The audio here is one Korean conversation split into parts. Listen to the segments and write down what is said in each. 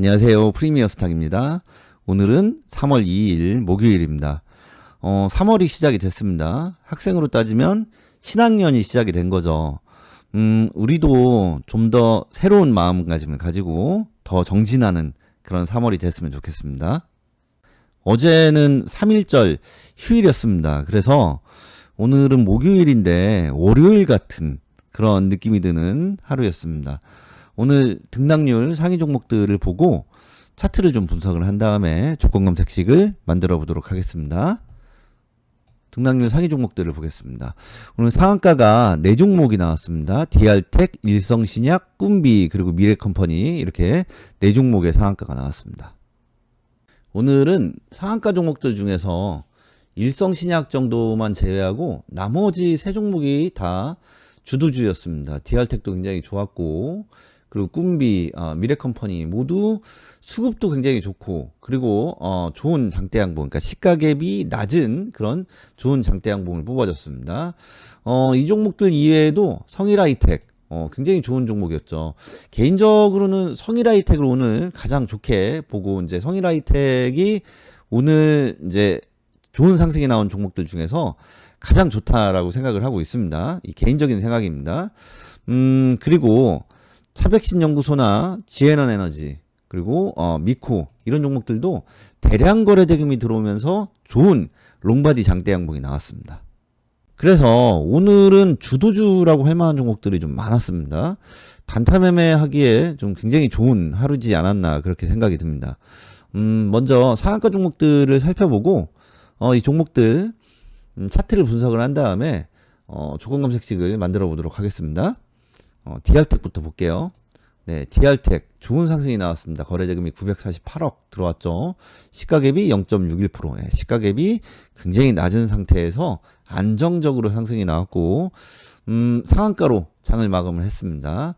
안녕하세요. 프리미어 스탁입니다. 오늘은 3월 2일 목요일입니다. 3월이 시작이 됐습니다. 학생으로 따지면 신학년이 시작이 된 거죠. 우리도 좀 더 새로운 마음가짐을 가지고 더 정진하는 그런 3월이 됐으면 좋겠습니다. 어제는 3.1절 휴일이었습니다. 그래서 오늘은 목요일인데 월요일 같은 그런 느낌이 드는 하루였습니다. 오늘 등락률 상위 종목들을 보고 차트를 좀 분석을 한 다음에 조건 검색식을 만들어 보도록 하겠습니다. 등락률 상위 종목들을 보겠습니다. 오늘 상한가가 4종목이 나왔습니다. DR텍, 일성신약, 꿈비, 그리고 미래컴퍼니 이렇게 4종목의 상한가가 나왔습니다. 오늘은 상한가 종목들 중에서 일성신약 정도만 제외하고 나머지 3종목이 다 주도주였습니다. DR텍도 굉장히 좋았고, 그리고 꿈비, 미래컴퍼니 모두 수급도 굉장히 좋고, 그리고 좋은 장대양봉, 그러니까 시가갭이 낮은 그런 좋은 장대양봉을 뽑아줬습니다. 이 종목들 이외에도 성일하이텍 굉장히 좋은 종목이었죠. 개인적으로는 성일하이텍을 오늘 가장 좋게 보고, 이제 성일하이텍이 오늘 이제 좋은 상승이 나온 종목들 중에서 가장 좋다라고 생각을 하고 있습니다. 이 개인적인 생각입니다. 그리고 차백신연구소나 지에넌에너지, 그리고 미코 이런 종목들도 대량 거래 대금이 들어오면서 좋은 롱바디 장대 양봉이 나왔습니다. 그래서 오늘은 주도주라고 할 만한 종목들이 좀 많았습니다. 단타 매매하기에 좀 굉장히 좋은 하루지 않았나 그렇게 생각이 듭니다. 먼저 상한가 종목들을 살펴보고 이 종목들 차트를 분석을 한 다음에 조건 검색식을 만들어 보도록 하겠습니다. DR텍부터 볼게요. 네, DR텍 좋은 상승이 나왔습니다. 거래대금이 948억 들어왔죠. 시가갭이 0.61%. 네, 시가갭이 굉장히 낮은 상태에서 안정적으로 상승이 나왔고, 상한가로 장을 마감을 했습니다.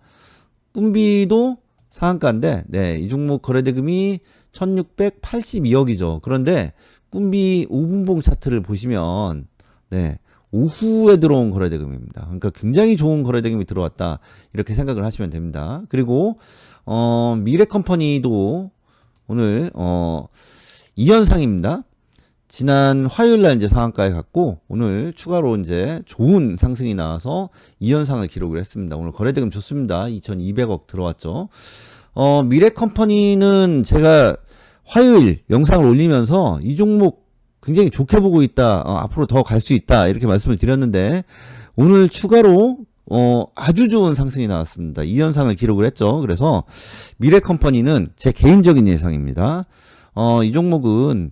꿈비도 상한가인데, 네, 이 종목 거래대금이 1682억이죠. 그런데 꿈비 5분봉 차트를 보시면, 네, 오후에 들어온 거래대금입니다. 그러니까 굉장히 좋은 거래대금이 들어왔다 이렇게 생각을 하시면 됩니다. 그리고 미래컴퍼니도 오늘 2연상입니다. 지난 화요일날 이제 상한가에 갔고 오늘 추가로 이제 좋은 상승이 나와서 2연상을 기록을 했습니다. 오늘 거래대금 좋습니다. 2200억 들어왔죠. 미래컴퍼니는 제가 화요일 영상을 올리면서 이 종목 굉장히 좋게 보고 있다. 앞으로 더 갈 수 있다. 이렇게 말씀을 드렸는데 오늘 추가로 아주 좋은 상승이 나왔습니다. 2연상을 기록을 했죠. 그래서 미래컴퍼니는 제 개인적인 예상입니다. 이 종목은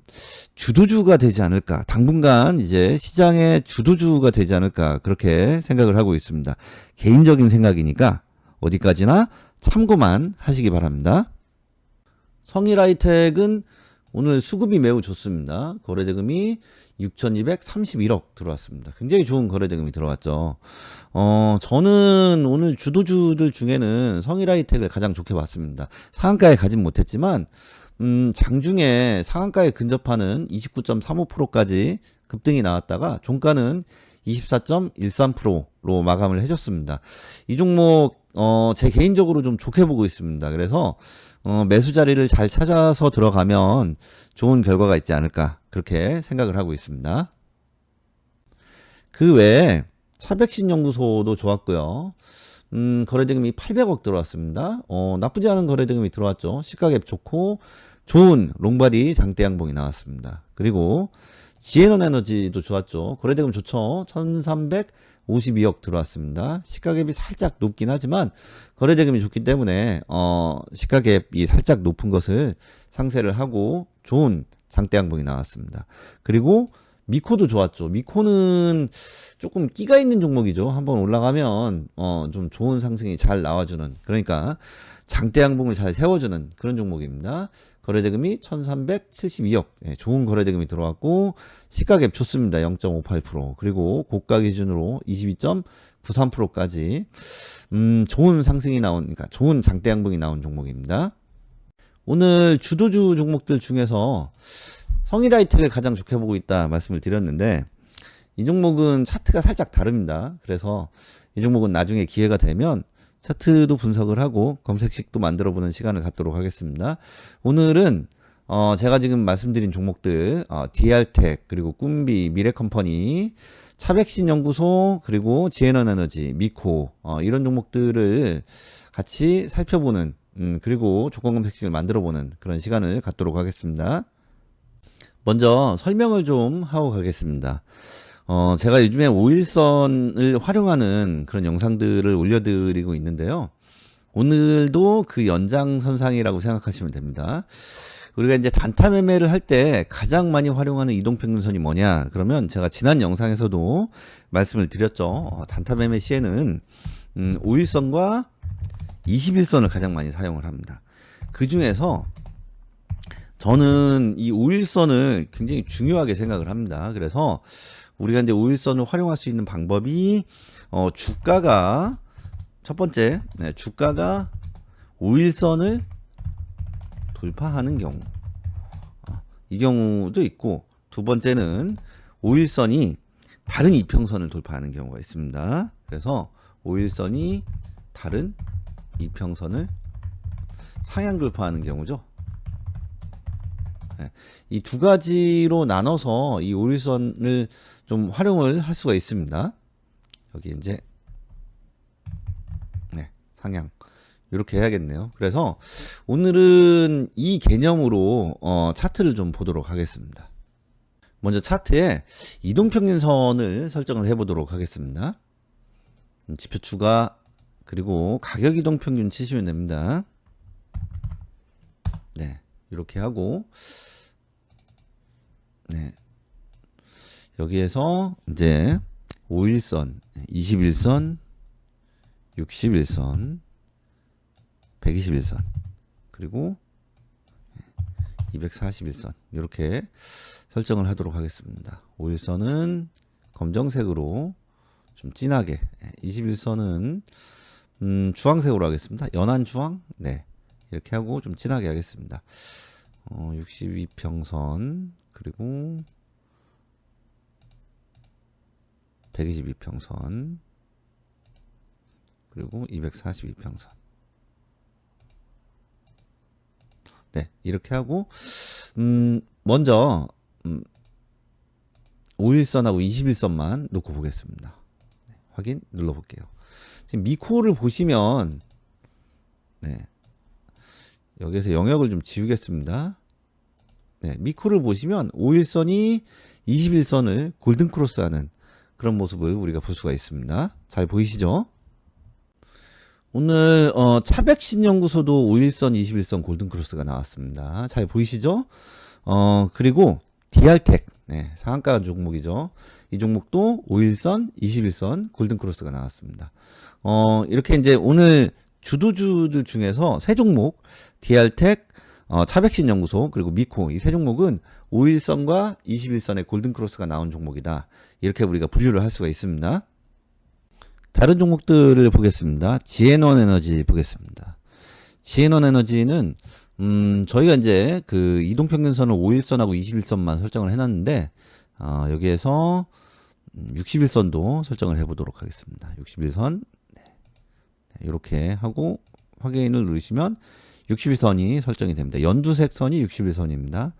주도주가 되지 않을까. 당분간 이제 시장의 주도주가 되지 않을까. 그렇게 생각을 하고 있습니다. 개인적인 생각이니까 어디까지나 참고만 하시기 바랍니다. 성일하이텍은 오늘 수급이 매우 좋습니다. 거래대금이 6,231억 들어왔습니다. 굉장히 좋은 거래대금이 들어왔죠. 저는 오늘 주도주들 중에는 성일하이텍을 가장 좋게 봤습니다. 상한가에 가진 못했지만 장중에 상한가에 근접하는 29.35%까지 급등이 나왔다가 종가는 24.13%로 마감을 해줬습니다. 이 종목 제 개인적으로 좀 좋게 보고 있습니다. 그래서 매수 자리를 잘 찾아서 들어가면 좋은 결과가 있지 않을까 그렇게 생각을 하고 있습니다. 그 외에 차백신연구소도 좋았고요. 거래대금이 800억 들어왔습니다. 나쁘지 않은 거래대금이 들어왔죠. 시가갭 좋고 좋은 롱바디 장대양봉이 나왔습니다. 그리고 지에넌에너지도 좋았죠. 거래대금 좋죠. 1352억 들어왔습니다. 시가갭이 살짝 높긴 하지만 거래대금이 좋기 때문에 시가갭이 살짝 높은 것을 상쇄를 하고 좋은 장대양봉이 나왔습니다. 그리고 미코도 좋았죠. 미코는 조금 끼가 있는 종목이죠. 한번 올라가면 좀 좋은 상승이 잘 나와주는, 그러니까 장대양봉을 잘 세워주는 그런 종목입니다. 거래대금이 1372억. 네, 좋은 거래대금이 들어왔고 시가갭 좋습니다. 0.58%. 그리고 고가 기준으로 22.93%까지 좋은 상승이 나온, 그러니까 좋은 장대양봉이 나온 종목입니다. 오늘 주도주 종목들 중에서 성일하이텍을 가장 좋게 보고 있다 말씀을 드렸는데 이 종목은 차트가 살짝 다릅니다. 그래서 이 종목은 나중에 기회가 되면 차트도 분석을 하고 검색식도 만들어 보는 시간을 갖도록 하겠습니다. 오늘은 제가 지금 말씀드린 종목들 DR텍 그리고 꿈비, 미래컴퍼니, 차백신연구소 그리고 지에너에너지, 미코 이런 종목들을 같이 살펴보는 그리고 조건검색식을 만들어보는 그런 시간을 갖도록 하겠습니다. 먼저 설명을 좀 하고 가겠습니다. 제가 요즘에 5일선을 활용하는 그런 영상들을 올려드리고 있는데요. 오늘도 그 연장선상이라고 생각하시면 됩니다. 우리가 이제 단타 매매를 할 때 가장 많이 활용하는 이동평균선이 뭐냐? 그러면 제가 지난 영상에서도 말씀을 드렸죠. 단타 매매 시에는 5일선과 21선을 가장 많이 사용을 합니다. 그 중에서 저는 이 5일선을 굉장히 중요하게 생각을 합니다. 그래서 우리가 이제 5일선을 활용할 수 있는 방법이 주가가 첫 번째, 주가가 5일선을 돌파하는 경우, 이 경우도 있고, 두 번째는 5일선이 다른 이평선을 돌파하는 경우가 있습니다. 그래서 5일선이 다른 이평선을 상향 돌파하는 경우죠. 이 두 가지로 나눠서 이 5일선을 좀 활용을 할 수가 있습니다. 여기 이제 상향 이렇게 해야겠네요. 그래서 오늘은 이 개념으로 차트를 좀 보도록 하겠습니다. 먼저 차트에 이동평균선을 설정을 해보도록 하겠습니다. 지표추가 그리고 가격 이동평균 치시면 됩니다. 이렇게 하고 여기에서 이제 5일선, 21선, 61선, 121선, 그리고 241선 이렇게 설정을 하도록 하겠습니다. 5일선은 검정색으로 좀 진하게, 21선은 주황색으로 하겠습니다. 연한 주황, 이렇게 하고 좀 진하게 하겠습니다. 62평선 그리고 122평선 그리고 242평선 이렇게 하고 먼저 5일선하고 21선만 놓고 보겠습니다. 확인 눌러볼게요. 지금 미코를 보시면 여기에서 영역을 좀 지우겠습니다. 미코를 보시면 5일선이 21선을 골든크로스하는 그런 모습을 우리가 볼 수가 있습니다. 잘 보이시죠? 오늘 차백신연구소도 5일선, 21선 골든크로스가 나왔습니다. 잘 보이시죠? 그리고 DR텍 상한가 종목이죠. 이 종목도 5일선, 21선 골든크로스가 나왔습니다. 이렇게 이제 오늘 주도주들 중에서 세 종목 DR텍, 차백신연구소 그리고 미코 이 세 종목은 5일선과 21선의 골든크로스가 나온 종목이다. 이렇게 우리가 분류를 할 수가 있습니다. 다른 종목들을 보겠습니다. 지에너에너지 보겠습니다. 지에너에너지는 저희가 이제 그 이동평균선을 5일선하고 21선만 설정을 해놨는데 여기에서 61선도 설정을 해보도록 하겠습니다. 61선 이렇게 하고 확인을 누르시면 61선이 설정이 됩니다. 연두색 선이 61선입니다.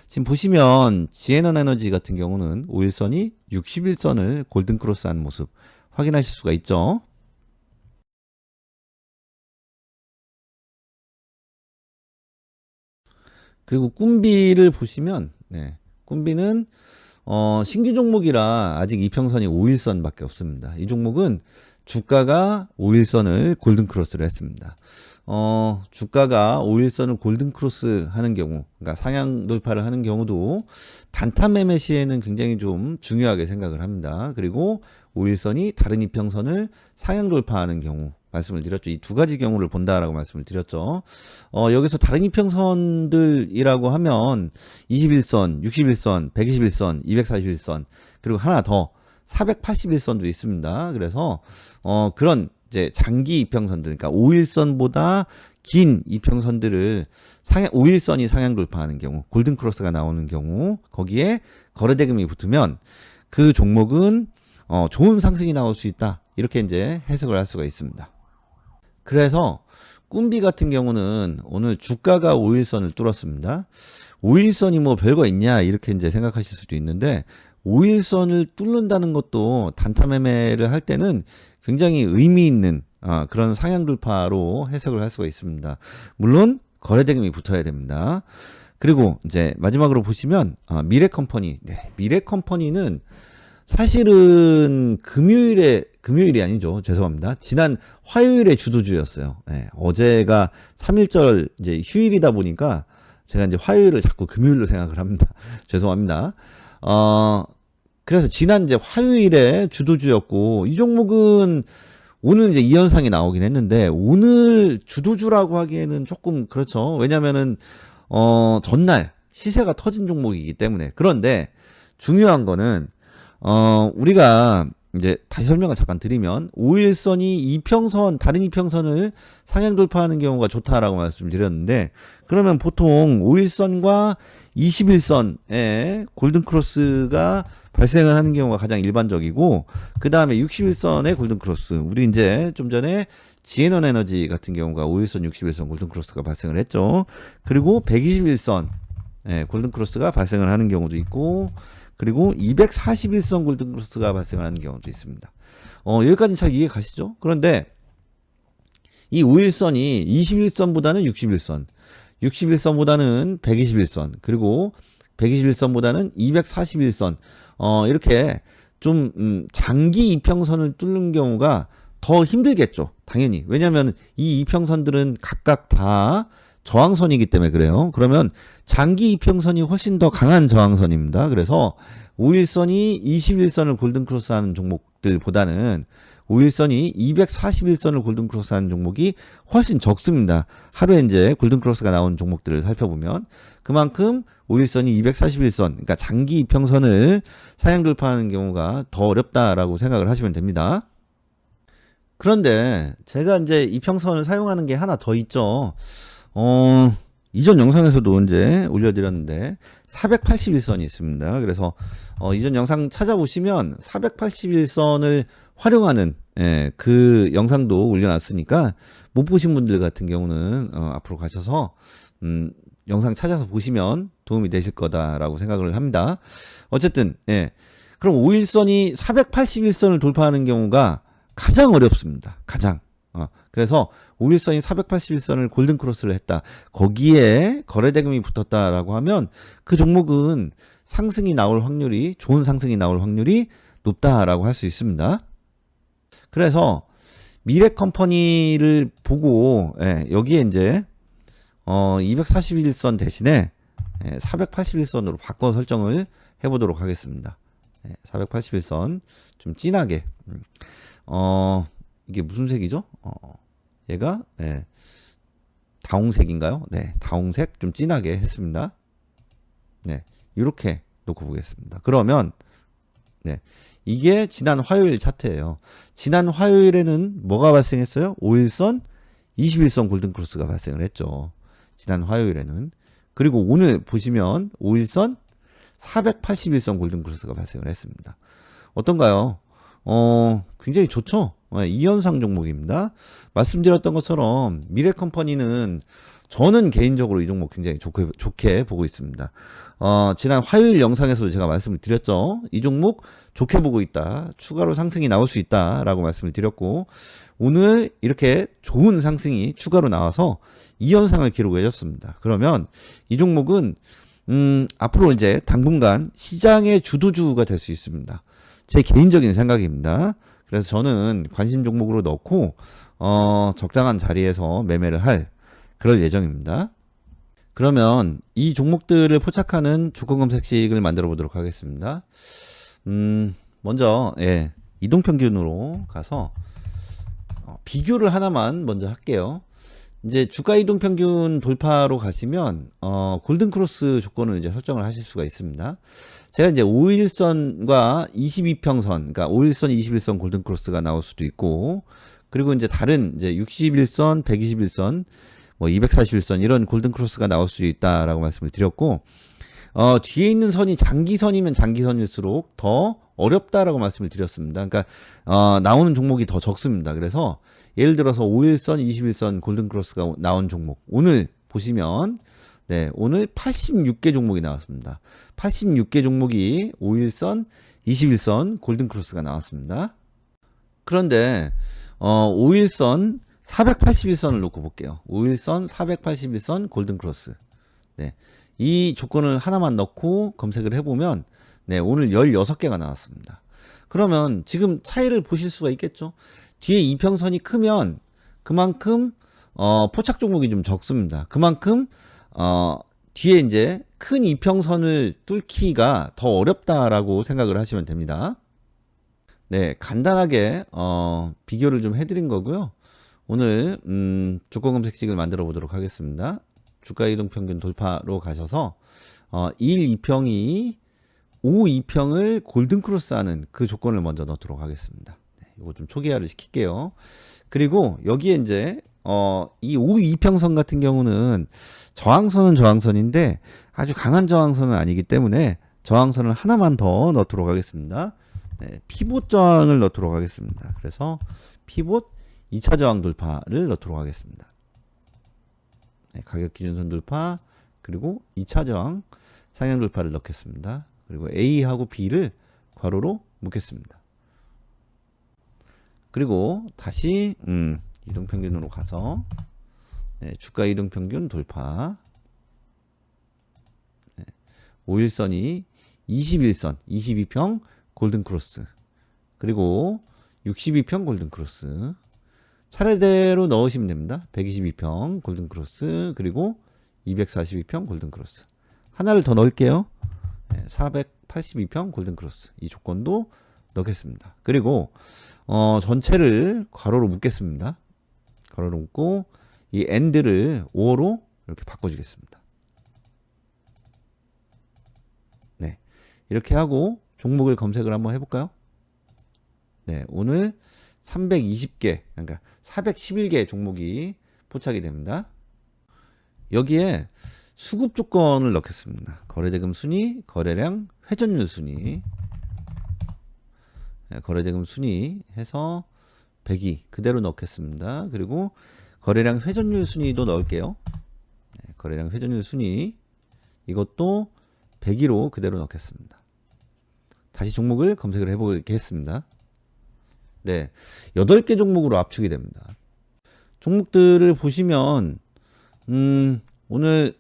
지금 보시면 지에너에너지 같은 경우는 5일선이 61선을 골든크로스하는 모습 확인하실 수가 있죠. 그리고 꿈비를 보시면 꿈비는 신규 종목이라 아직 이평선이 5일선밖에 없습니다. 이 종목은 주가가 5일선을 골든크로스를 했습니다. 주가가 5일선을 골든크로스 하는 경우, 그러니까 상향 돌파를 하는 경우도 단타 매매 시에는 굉장히 좀 중요하게 생각을 합니다. 그리고 5일선이 다른 이평선을 상향 돌파하는 경우 말씀을 드렸죠. 이 두 가지 경우를 본다라고 말씀을 드렸죠. 여기서 다른 이평선들이라고 하면 21선, 61선, 121선, 241선 그리고 하나 더 481선도 있습니다. 그래서 그런 이제 장기 이평선들, 그러니까 5일선보다 긴 이평선들을 5일선이 상향 돌파하는 경우, 골든크로스가 나오는 경우, 거기에 거래대금이 붙으면 그 종목은 좋은 상승이 나올 수 있다. 이렇게 이제 해석을 할 수가 있습니다. 그래서 꿈비 같은 경우는 오늘 주가가 5일선을 뚫었습니다. 5일선이 뭐 별거 있냐 이렇게 이제 생각하실 수도 있는데 5일선을 뚫는다는 것도 단타 매매를 할 때는 굉장히 의미 있는 그런 상향 돌파로 해석을 할 수가 있습니다. 물론 거래대금이 붙어야 됩니다. 그리고 이제 마지막으로 보시면 미래컴퍼니. 네, 미래컴퍼니는 사실은 금요일이 아니죠. 죄송합니다. 지난 화요일에 주도주였어요. 네, 어제가 3일절 이제 휴일이다 보니까 제가 이제 화요일을 자꾸 금요일로 생각을 합니다. 죄송합니다. 그래서 지난 이제 화요일에 주도주였고, 이 종목은 오늘 이제 이 현상이 나오긴 했는데, 오늘 주도주라고 하기에는 조금 그렇죠. 왜냐면은, 전날 시세가 터진 종목이기 때문에. 그런데 중요한 거는, 우리가 이제 다시 설명을 잠깐 드리면 5일선이 이평선 다른 이평선을 상향 돌파하는 경우가 좋다라고 말씀을 드렸는데 그러면 보통 5일선과 21선에 골든크로스가 발생을 하는 경우가 가장 일반적이고 그 다음에 61선의 골든크로스 우리 이제 좀 전에 지에넌 에너지 같은 경우가 5일선 61선 골든크로스가 발생을 했죠. 그리고 121선 골든크로스가 발생을 하는 경우도 있고 그리고 241선 골든크로스가 발생하는 경우도 있습니다. 여기까지는 잘 이해 가시죠? 그런데 이 5일선이 21선보다는 61선, 61선보다는 121선, 그리고 121선보다는 241선, 이렇게 좀 장기 이평선을 뚫는 경우가 더 힘들겠죠. 당연히. 왜냐하면 이 이평선들은 각각 다 저항선이기 때문에 그래요. 그러면 장기 이평선이 훨씬 더 강한 저항선입니다. 그래서 5일선이 21선을 골든크로스하는 종목들보다는 5일선이 241선을 골든크로스하는 종목이 훨씬 적습니다. 하루에 이제 골든크로스가 나온 종목들을 살펴보면 그만큼 5일선이 241선, 그러니까 장기 이평선을 상향 돌파하는 경우가 더 어렵다라고 생각을 하시면 됩니다. 그런데 제가 이제 이평선을 사용하는 게 하나 더 있죠. 이전 영상에서도 이제 올려드렸는데 481선이 있습니다. 그래서 이전 영상 찾아보시면 481선을 활용하는 그 영상도 올려놨으니까 못 보신 분들 같은 경우는 앞으로 가셔서 영상 찾아서 보시면 도움이 되실 거다라고 생각을 합니다. 어쨌든 그럼 5일선이 481선을 돌파하는 경우가 가장 어렵습니다. 가장. 그래서 5일선이 481선을 골든크로스를 했다. 거기에 거래대금이 붙었다라고 하면 그 종목은 상승이 나올 확률이 좋은 상승이 나올 확률이 높다라고 할 수 있습니다. 그래서 미래컴퍼니를 보고 여기에 이제 241선 대신에 481선으로 바꿔 설정을 해보도록 하겠습니다. 481선 좀 진하게 이게 무슨 색이죠? 얘가 다홍색인가요? 네, 다홍색 좀 진하게 했습니다. 네, 이렇게 놓고 보겠습니다. 그러면 이게 지난 화요일 차트예요. 지난 화요일에는 뭐가 발생했어요? 5일선, 21선 골든크로스가 발생을 했죠. 지난 화요일에는. 그리고 오늘 보시면 5일선, 481선 골든크로스가 발생을 했습니다. 어떤가요? 굉장히 좋죠? 이현상 종목입니다. 말씀드렸던 것처럼 미래컴퍼니는 저는 개인적으로 이 종목 굉장히 좋게 보고 있습니다. 지난 화요일 영상에서도 제가 말씀을 드렸죠. 이 종목 좋게 보고 있다. 추가로 상승이 나올 수 있다. 라고 말씀을 드렸고, 오늘 이렇게 좋은 상승이 추가로 나와서 이 현상을 기록해 줬습니다. 그러면 이 종목은, 앞으로 이제 당분간 시장의 주도주가 될 수 있습니다. 제 개인적인 생각입니다. 그래서 저는 관심 종목으로 넣고, 적당한 자리에서 매매를 할 그럴 예정입니다. 그러면 이 종목들을 포착하는 조건 검색식을 만들어 보도록 하겠습니다. 먼저 이동평균으로 가서 비교를 하나만 먼저 할게요. 이제 주가 이동평균 돌파로 가시면 골든크로스 조건을 이제 설정을 하실 수가 있습니다. 제가 이제 5일선과 22평선, 그러니까 5일선, 21선 골든크로스가 나올 수도 있고, 그리고 이제 다른 이제 61선, 121선, 뭐 241선 이런 골든크로스가 나올 수 있다라고 말씀을 드렸고, 뒤에 있는 선이 장기선이면 장기선일수록 더 어렵다라고 말씀을 드렸습니다. 그러니까 나오는 종목이 더 적습니다. 그래서 예를 들어서 5일선, 21선 골든크로스가 나온 종목 오늘 보시면 네, 오늘 86개 종목이 나왔습니다. 86개 종목이 5일선, 21선 골든크로스가 나왔습니다. 그런데 5일선 481선을 놓고 볼게요. 5일선 481선 골든크로스. 네. 이 조건을 하나만 넣고 검색을 해보면 네, 오늘 16개가 나왔습니다. 그러면 지금 차이를 보실 수가 있겠죠. 뒤에 이평선이 크면 그만큼 포착 종목이 좀 적습니다. 그만큼 뒤에 이제 큰 이평선을 뚫기가 더 어렵다라고 생각을 하시면 됩니다. 네, 간단하게 비교를 좀 해드린 거고요. 오늘 조건 검색식을 만들어 보도록 하겠습니다. 주가 이동 평균 돌파로 가셔서 1, 2평이 5, 2평을 골든크로스 하는 그 조건을 먼저 넣도록 하겠습니다. 네, 이거 좀 초기화를 시킬게요. 그리고 여기에 이제 이 5, 2평선 같은 경우는 저항선은 저항선인데 아주 강한 저항선은 아니기 때문에 저항선을 하나만 더 넣도록 하겠습니다. 네, 피봇 저항을 넣도록 하겠습니다. 그래서 피봇 2차 저항 돌파를 넣도록 하겠습니다. 네, 가격 기준선 돌파 그리고 2차 저항 상향 돌파를 넣겠습니다. 그리고 A하고 B를 괄호로 묶겠습니다. 그리고 다시 이동평균으로 가서 네, 주가 이동평균 돌파 5일선이 21선 22평 골든크로스 그리고 62평 골든크로스 차례대로 넣으시면 됩니다. 122평 골든크로스 그리고 242평 골든크로스 하나를 더 넣을게요. 482평 골든크로스 이 조건도 넣겠습니다. 그리고 전체를 괄호로 묶겠습니다. 괄호로 묶고 이 AND를 5로 이렇게 바꿔주겠습니다. 네, 이렇게 하고 종목을 검색을 한번 해볼까요? 네, 오늘 320개, 그러니까 411개 종목이 포착이 됩니다. 여기에 수급 조건을 넣겠습니다. 거래대금 순위, 거래량, 회전율 순위. 네, 거래대금 순위 해서 102 그대로 넣겠습니다. 그리고 거래량 회전율 순위도 넣을게요. 네, 거래량 회전율 순위 이것도 102로 그대로 넣겠습니다. 다시 종목을 검색을 해보겠습니다. 네, 8개 종목으로 압축이 됩니다. 종목들을 보시면 오늘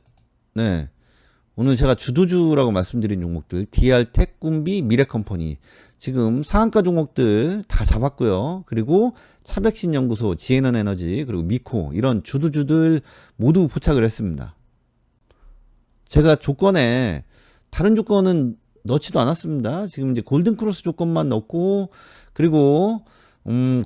오늘 제가 주도주라고 말씀드린 종목들 DR텍, 꿈비, 미래컴퍼니 지금 상한가 종목들 다 잡았고요. 그리고 차백신연구소, 지에너에너지 그리고 미코 이런 주도주들 모두 포착을 했습니다. 제가 조건에 다른 조건은 넣지도 않았습니다. 지금 이제 골든크로스 조건만 넣고 그리고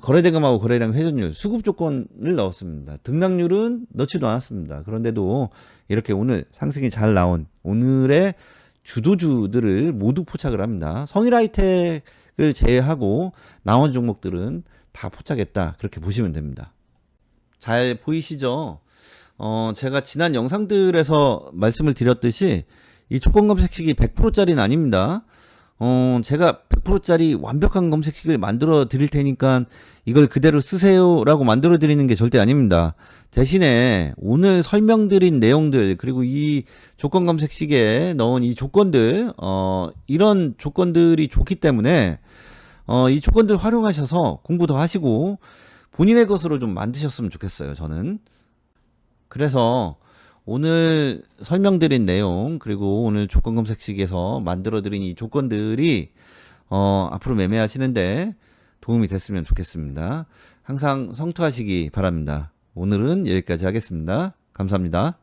거래대금하고 거래량 회전율, 수급 조건을 넣었습니다. 등락률은 넣지도 않았습니다. 그런데도 이렇게 오늘 상승이 잘 나온 오늘의 주도주들을 모두 포착을 합니다. 성일하이텍을 제외하고 나온 종목들은 다 포착했다. 그렇게 보시면 됩니다. 잘 보이시죠? 제가 지난 영상들에서 말씀을 드렸듯이 이 조건 검색식이 100%짜리는 아닙니다. 제가 100%짜리 완벽한 검색식을 만들어 드릴 테니까 이걸 그대로 쓰세요라고 만들어 드리는 게 절대 아닙니다. 대신에 오늘 설명드린 내용들 그리고 이 조건 검색식에 넣은 이 조건들 이런 조건들이 좋기 때문에 이 조건들 활용하셔서 공부 더 하시고 본인의 것으로 좀 만드셨으면 좋겠어요. 저는 그래서 오늘 설명드린 내용 그리고 오늘 조건 검색식에서 만들어드린 이 조건들이 앞으로 매매하시는데 도움이 됐으면 좋겠습니다. 항상 성투하시기 바랍니다. 오늘은 여기까지 하겠습니다. 감사합니다.